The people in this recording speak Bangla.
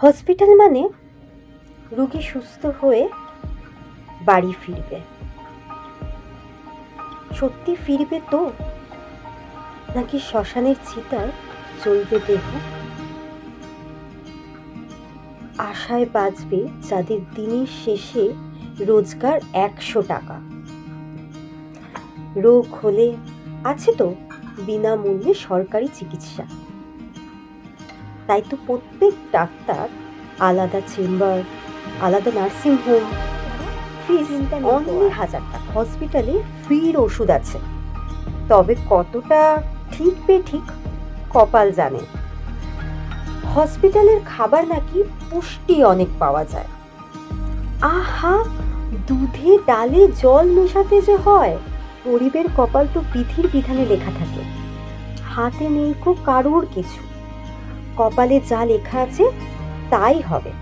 হসপিটাল মানে রোগী সুস্থ হয়ে বাড়ি ফিরবে। সত্যি ফিরবে তো, নাকি শ্মশানের চিতায় জ্বলবে দেহ? আশায় বাঁচবে যাদের দিনের শেষে রোজগার 100 টাকা। রোগ হলে আছে তো বিনামূল্যে সরকারি চিকিৎসা। তাই তো প্রত্যেক ডাক্তার আলাদা চেম্বার, আলাদা নার্সিং হোম, ফিস অনলি 1000 টাকা। হসপিটালে ফ্রির ওষুধ আছে, তবে কতটা ঠিক বেঠিক কপাল জানে। হসপিটালের খাবার নাকি পুষ্টি অনেক পাওয়া যায়। আহা, দুধে ডালে জল মেশাতে যে হয়। গরিবের কপাল তো বিধির বিধানে লেখা থাকে, হাতে নেই কো কারোর কিছু। কপালে যা লেখা আছে তাই হবে।